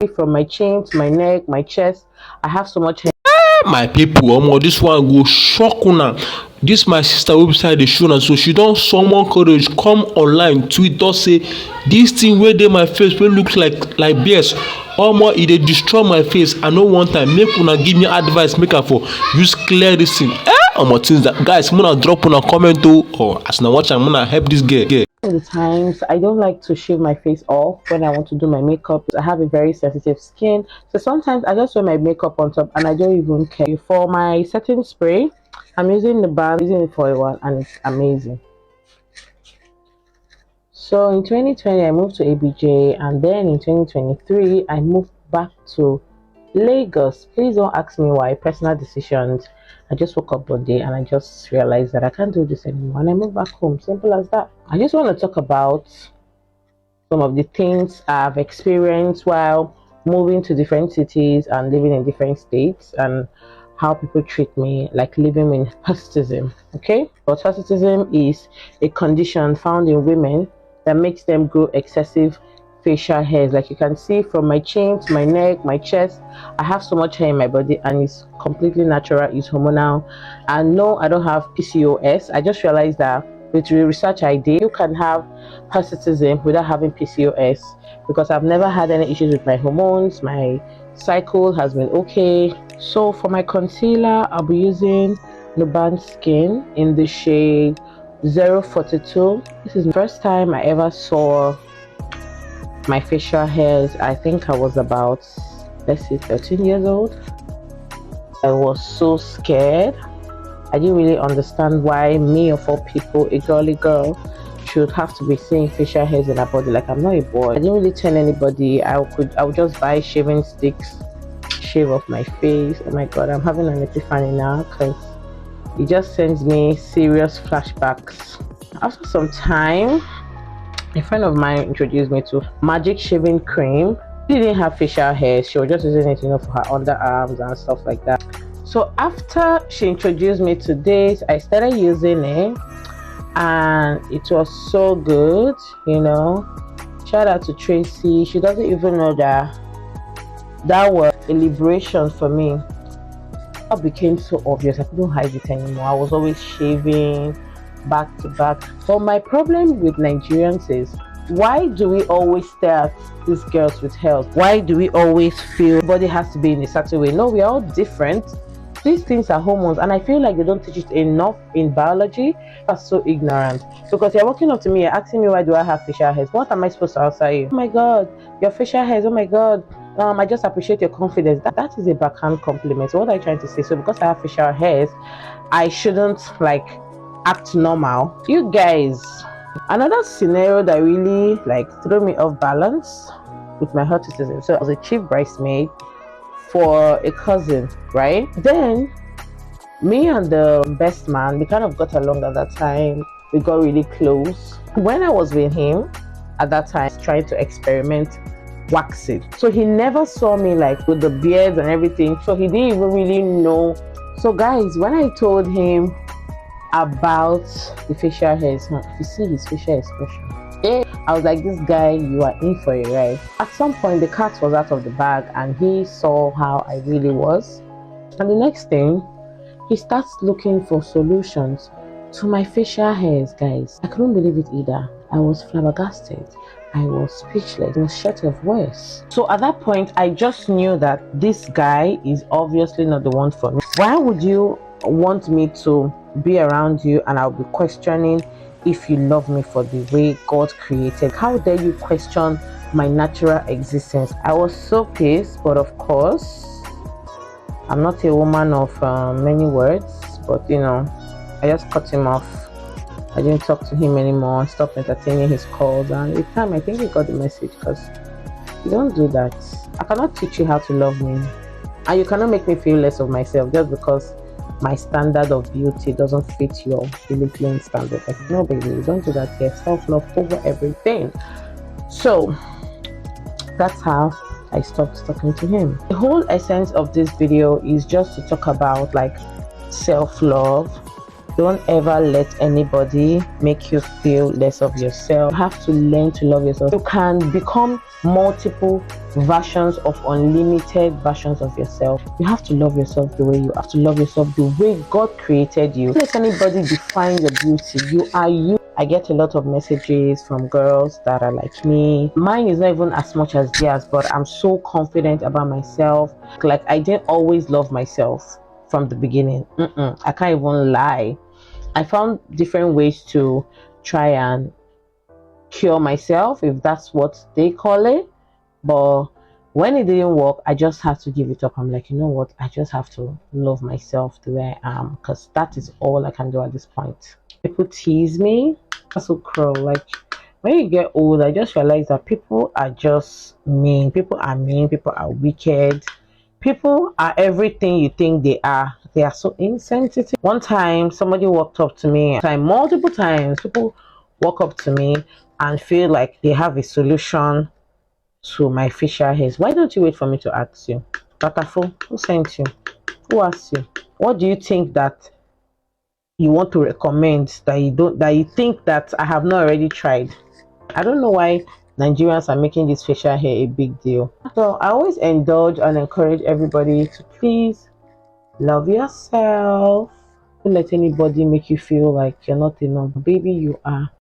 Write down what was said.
from my chin to my neck, my chest. I have so much hair. My people, this one go shock una. This my sister wey beside the show na, so she don summon courage come online tweet us say this thing wey dey my face wey look like bears, e dey destroy my face. I no want am, make una give me advice make I for use clear this thing. Things that guys, una drop una comment or as una watch am, una help this girl. The times I don't like to shave my face off when I want to do my makeup. I have a very sensitive skin, so sometimes I just wear my makeup on top and I don't even care. For my setting spray, I'm using the brand, using it for a while, and it's amazing. So in 2020 I moved to ABJ, and then in 2023 I moved back to Lagos. Please don't ask me why, personal decisions. I just woke up one day and I just realized that I can't do this anymore, and I moved back home. Simple as that. I just want to talk about some of the things I've experienced while moving to different cities and living in different states, and how people treat me, like living with hirsutism. Okay, but hirsutism is a condition found in women that makes them grow excessive facial hairs. Like you can see from my chin to my neck, my chest, I have so much hair in my body, and it's completely natural, it's hormonal. And no, I don't have PCOS. I just realized that with the research I did, you can have hirsutism without having PCOS, because I've never had any issues with my hormones. My cycle has been okay. So for my concealer, I'll be using Nuban Skin in the shade 042. This is the first time I ever saw my facial hairs. I think I was about, let's say, 13 years old. I was so scared. I didn't really understand why me of all people, a girly girl, should have to be seeing facial hairs in her body. Like, I'm not a boy. I didn't really tell anybody. I would just buy shaving sticks, shave off my face. Oh my god, I'm having an epiphany now, because it just sends me serious flashbacks. After some time, a friend of mine introduced me to Magic Shaving Cream. She didn't have facial hair. She was just using it, for her underarms and stuff like that. So after she introduced me to this, I started using it, and it was so good. Shout out to Tracy. She doesn't even know that was a liberation for me. It became so obvious. I couldn't hide it anymore. I was always shaving back to back. But my problem with Nigerians is, why do we always stare at these girls with health? Why do we always feel body has to be in a certain way? No, we are all different. These things are hormones, and I feel like they don't teach it enough in biology. That's so ignorant. Because you're walking up to me, you're asking me why do I have facial hairs. What am I supposed to answer you? Oh my god, your facial hairs. Oh my god, I just appreciate your confidence. That is a backhand compliment. So what are you trying to say? So because I have facial hairs, I shouldn't act normal? You guys. Another scenario that really threw me off balance with my hirsutism. So I was a chief bridesmaid for a cousin, right? Then me and the best man, we kind of got along at that time. We got really close. When I was with him at that time, trying to experiment waxing, so he never saw me with the beard and everything, so he didn't even really know. So guys, when I told him about the facial hairs, you see his facial expression, I was like, this guy, you are in for a ride. At some point, the cat was out of the bag, and he saw how I really was. And the next thing, he starts looking for solutions to my facial hairs, guys. I couldn't believe it either. I was flabbergasted. I was speechless. I was short of words. So at that point, I just knew that this guy is obviously not the one for me. Why would you want me to be around you and I'll be questioning if you love me for the way God created? How dare you question my natural existence? I was so pissed, but of course, I'm not a woman of many words, but I just cut him off. I didn't talk to him anymore. I stopped entertaining his calls, and with time I think he got the message, because you don't do that. I cannot teach you how to love me, and you cannot make me feel less of myself just because my standard of beauty doesn't fit your Philippine standard. No, baby, you don't do that here. Self-love over everything. So that's how I stopped talking to him. The whole essence of this video is just to talk about self-love, Don't ever let anybody make you feel less of yourself. You have to learn to love yourself. You can become multiple versions of unlimited versions of yourself. You have to love yourself the way you have to love yourself the way God created you. Don't let anybody define your beauty. You are you. I get a lot of messages from girls that are like me. Mine is not even as much as theirs, but I'm so confident about myself. Like, I didn't always love myself from the beginning. I can't even lie. I found different ways to try and cure myself, if that's what they call it. But when it didn't work, I just had to give it up. I'm like, you know what? I just have to love myself the way I am, because that is all I can do at this point. People tease me. That's so cruel. Like, when you get old, I just realize that people are just mean. People are mean. People are wicked. People are everything you think they are. They are so insensitive. One time, somebody walked up to me. Multiple times, people walk up to me and feel like they have a solution to my facial hairs. Why don't you wait for me to ask you? Tatafo, who sent you? Who asked you? What do you think that you want to recommend that you think that I have not already tried? I don't know why Nigerians are making this facial hair a big deal. So I always indulge and encourage everybody to please love yourself. Don't let anybody make you feel like you're not enough. Baby, you are.